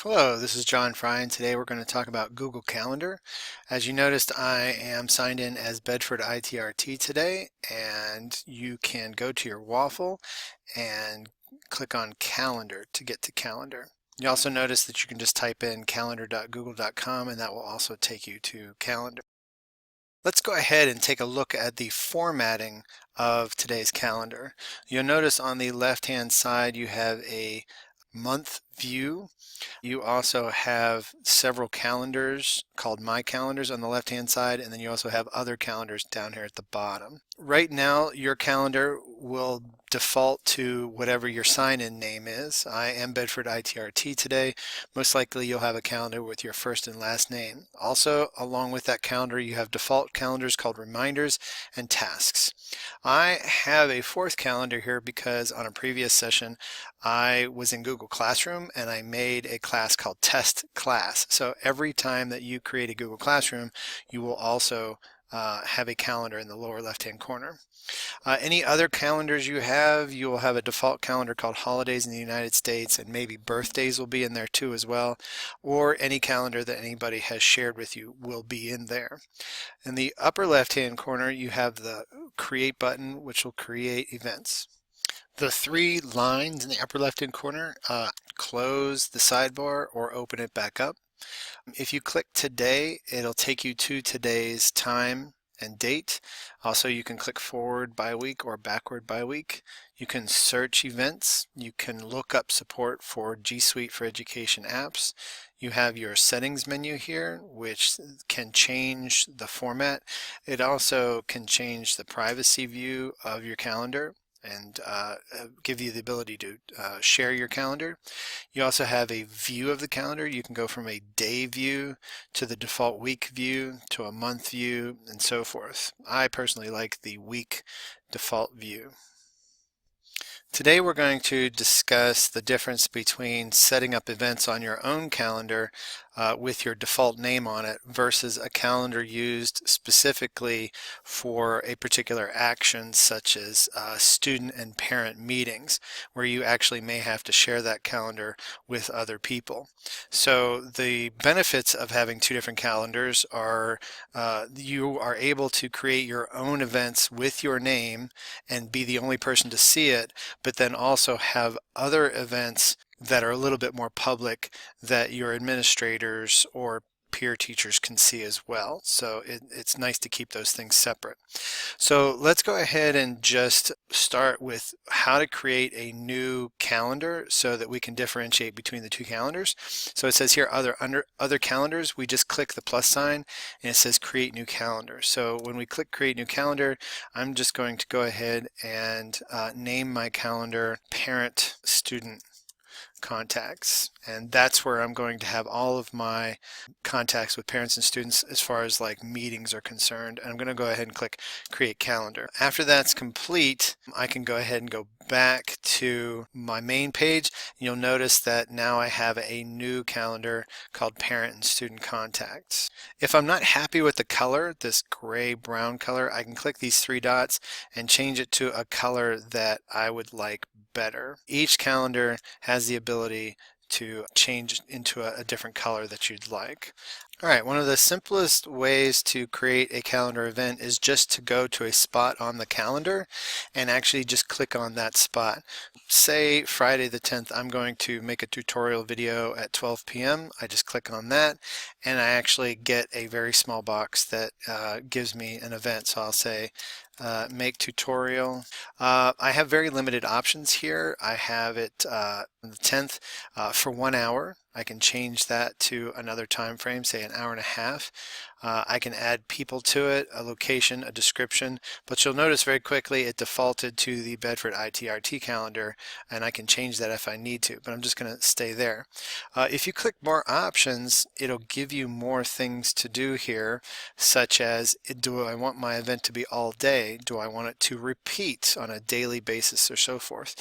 Hello, this is John Fry, and today we're going to talk about Google Calendar. As you noticed, I am signed in as Bedford ITRT today, and you can go to your Waffle and click on Calendar to get to Calendar. You also notice that you can just type in calendar.google.com and that will also take you to Calendar. Let's go ahead and take a look at the formatting of today's calendar. You'll notice on the left-hand side you have a month view. You also have several calendars called My Calendars on the left-hand side, and then you also have other calendars down here at the bottom. Right now, your calendar will default to whatever your sign-in name is. I am Bedford ITRT today. Most likely you'll have a calendar with your first and last name. Also, along with that calendar, you have default calendars called reminders and tasks. I have a fourth calendar here because on a previous session, I was in Google Classroom and I made a class called Test Class. So every time that you create a Google Classroom, you will also have a calendar in the lower left-hand corner. Any other calendars you will have a default calendar called Holidays in the United States, and maybe birthdays will be in there too as well, or any calendar that anybody has shared with you will be in there. In the upper left-hand corner, you have the Create button, which will create events. The three lines in the upper left-hand corner close the sidebar or open it back up. If you click today, it'll take you to today's time and date. Also, you can click forward by week or backward by week. You can search events. You can look up support for G Suite for Education apps. You have your settings menu here, which can change the format. It also can change the privacy view of your calendar and give you the ability to share your calendar. You also have a view of the calendar. You can go from a day view to the default week view to a month view and so forth. I personally like the week default view. Today we're going to discuss the difference between setting up events on your own calendar with your default name on it versus a calendar used specifically for a particular action, such as student and parent meetings, where you actually may have to share that calendar with other people. So the benefits of having two different calendars are you are able to create your own events with your name and be the only person to see it, but then also have other events that are a little bit more public that your administrators or peer teachers can see as well. So it's nice to keep those things separate. So let's go ahead and just start with how to create a new calendar so that we can differentiate between the two calendars. So it says here under other calendars, we just click the plus sign and it says create new calendar. So when we click create new calendar, I'm just going to go ahead and name my calendar parent student contacts, and that's where I'm going to have all of my contacts with parents and students as far as like meetings are concerned. And I'm going to go ahead and click create calendar. After that's complete, I can go ahead and go back to my main page. You'll notice that now I have a new calendar called parent and student contacts. If I'm not happy with the color, this gray brown color, I can click these three dots and change it to a color that I would like better. Each calendar has the ability to change into a different color that you'd like. All right, one of the simplest ways to create a calendar event is just to go to a spot on the calendar and actually just click on that spot. Say Friday the 10th, I'm going to make a tutorial video at 12 p.m. I just click on that and I actually get a very small box that gives me an event. So I'll say make tutorial. I have very limited options here. I have it on the 10th for 1 hour. I can change that to another time frame, say an hour and a half. I can add people to it, a location, a description, but you'll notice very quickly it defaulted to the Bedford ITRT calendar, and I can change that if I need to, but I'm just going to stay there. If you click more options, it'll give you more things to do here, such as do I want my event to be all day? Do I want it to repeat on a daily basis or so forth?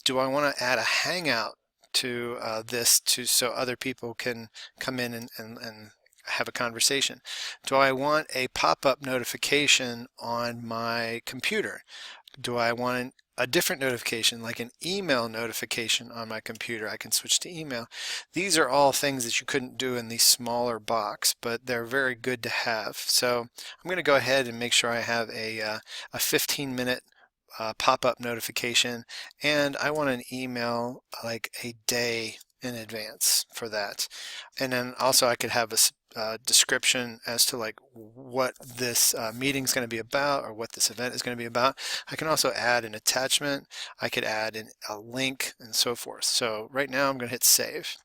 Do I want to add a hangout to so other people can come in and have a conversation? Do I want a pop-up notification on my computer? Do I want a different notification, like an email notification on my computer? I can switch to email. These are all things that you couldn't do in the smaller box, but they're very good to have. So I'm going to go ahead and make sure I have a 15-minute pop-up notification, and I want an email like a day in advance for that. And then also I could have a description as to like what this meeting is going to be about, or what this event is going to be about. I can also add an attachment. I could add a link and so forth. So right now I'm going to hit save.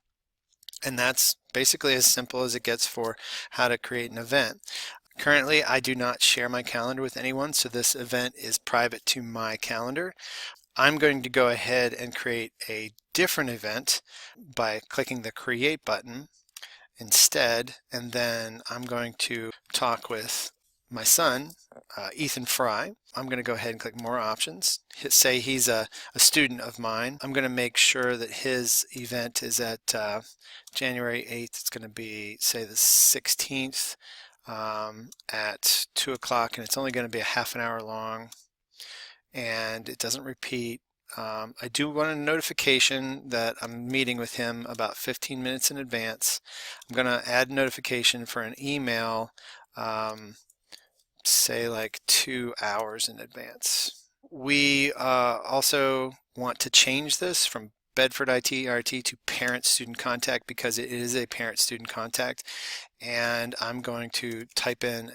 And that's basically as simple as it gets for how to create an event. Currently, I do not share my calendar with anyone, so this event is private to my calendar. I'm going to go ahead and create a different event by clicking the Create button instead, and then I'm going to talk with my son, Ethan Fry. I'm going to go ahead and click More Options. Say he's a student of mine. I'm going to make sure that his event is at January 8th. It's going to be, say, the 16th. At 2 o'clock, and it's only going to be a half an hour long, and it doesn't repeat. I do want a notification that I'm meeting with him about 15 minutes in advance. I'm going to add a notification for an email, say like 2 hours in advance. We also want to change this from Bedford ITRT to parent-student contact, because it is a parent-student contact, and I'm going to type in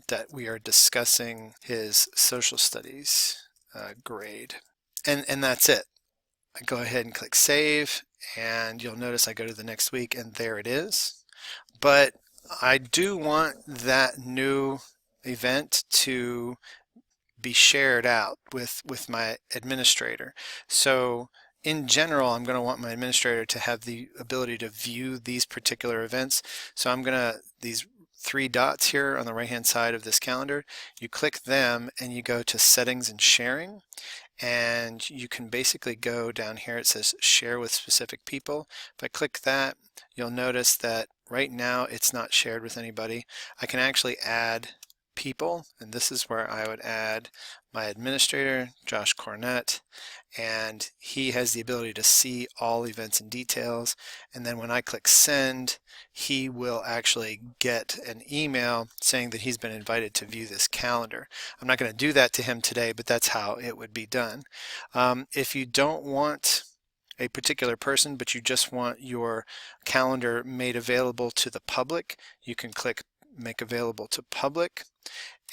that we are discussing his social studies grade, and that's it. I go ahead and click save, and you'll notice I go to the next week, and there it is. But I do want that new event to be shared out with my administrator. So in general, I'm going to want my administrator to have the ability to view these particular events. So I'm going to, these 3 dots here on the right hand side of this calendar, you click them and you go to Settings and Sharing, and you can basically go down here. It says Share with Specific People. If I click that, you'll notice that right now it's not shared with anybody. I can actually add people, and this is where I would add my administrator, Josh Cornett, and he has the ability to see all events and details. And then when I click send, he will actually get an email saying that he's been invited to view this calendar. I'm not going to do that to him today, but that's how it would be done. If you don't want a particular person, but you just want your calendar made available to the public, you can click Make Available to Public,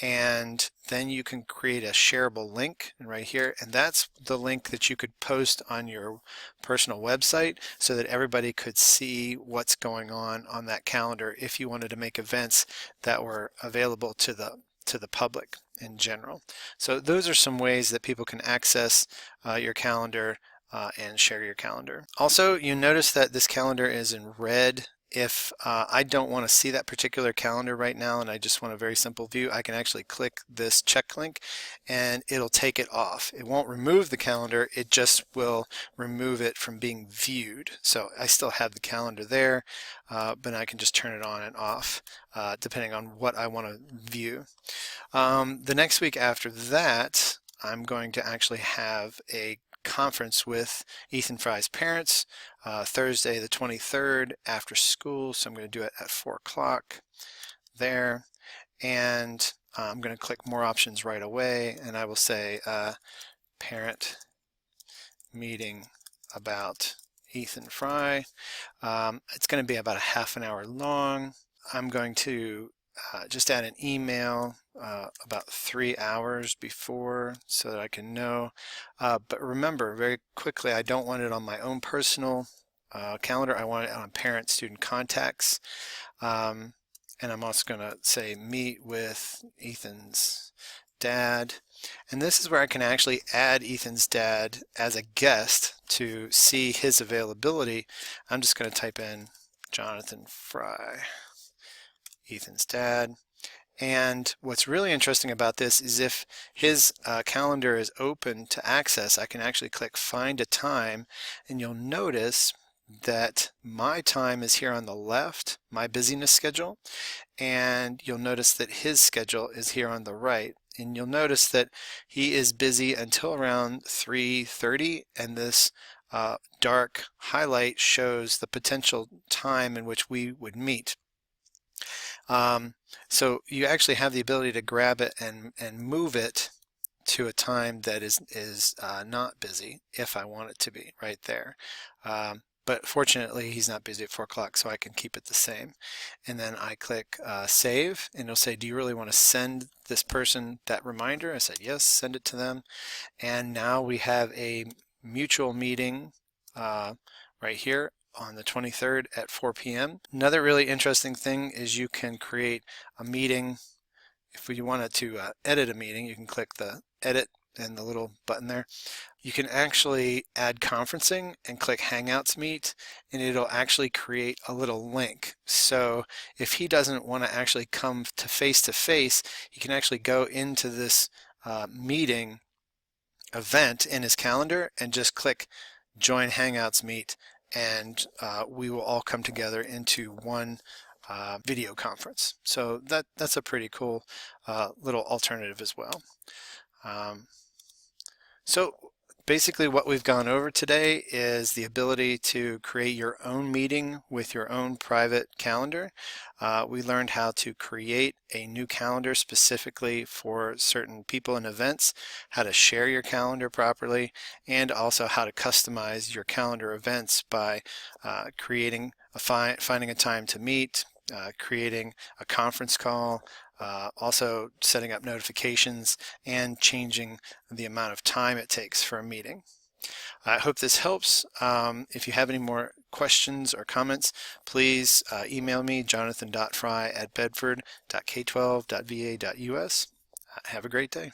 and then you can create a shareable link right here, and that's the link that you could post on your personal website so that everybody could see what's going on that calendar if you wanted to make events that were available to the public in general. So those are some ways that people can access your calendar and share your calendar. Also, you notice that this calendar is in red. If I don't want to see that particular calendar right now and I just want a very simple view, I can actually click this check link and it'll take it off. It won't remove the calendar, it just will remove it from being viewed. So I still have the calendar there, but I can just turn it on and off depending on what I want to view. The next week after that, I'm going to actually have a conference with Ethan Fry's parents, Thursday the 23rd after school, so I'm going to do it at 4 o'clock there, and I'm going to click More Options right away, and I will say parent meeting about Ethan Fry. It's going to be about a half an hour long. I'm going to just add an email about 3 hours before so that I can know. But remember, very quickly, I don't want it on my own personal calendar. I want it on parent-student contacts. And I'm also going to say meet with Ethan's dad. And this is where I can actually add Ethan's dad as a guest to see his availability. I'm just going to type in Jonathan Fry, Ethan's dad. And what's really interesting about this is if his calendar is open to access, I can actually click Find a Time, and you'll notice that my time is here on the left, my busyness schedule, and you'll notice that his schedule is here on the right. And you'll notice that he is busy until around 3:30, and this dark highlight shows the potential time in which we would meet. So you actually have the ability to grab it and move it to a time that is not busy if I want it to be right there. But fortunately he's not busy at 4 o'clock, so I can keep it the same. And then I click save, and it'll say, do you really want to send this person that reminder? I said yes, send it to them. And now we have a mutual meeting right here on the 23rd at 4 p.m. Another really interesting thing is you can create a meeting. If you wanted to edit a meeting, you can click the edit and the little button there. You can actually add conferencing and click Hangouts Meet, and it'll actually create a little link. So if he doesn't want to actually come to face, he can actually go into this meeting event in his calendar and just click Join Hangouts Meet, and we will all come together into one video conference. So that's a pretty cool little alternative as well. So basically what we've gone over today is the ability to create your own meeting with your own private calendar. We learned how to create a new calendar specifically for certain people and events, how to share your calendar properly, and also how to customize your calendar events by finding a time to meet, creating a conference call, also setting up notifications, and changing the amount of time it takes for a meeting. I hope this helps. If you have any more questions or comments, please email me, jonathan.fry@bedford.k12.va.us. Have a great day.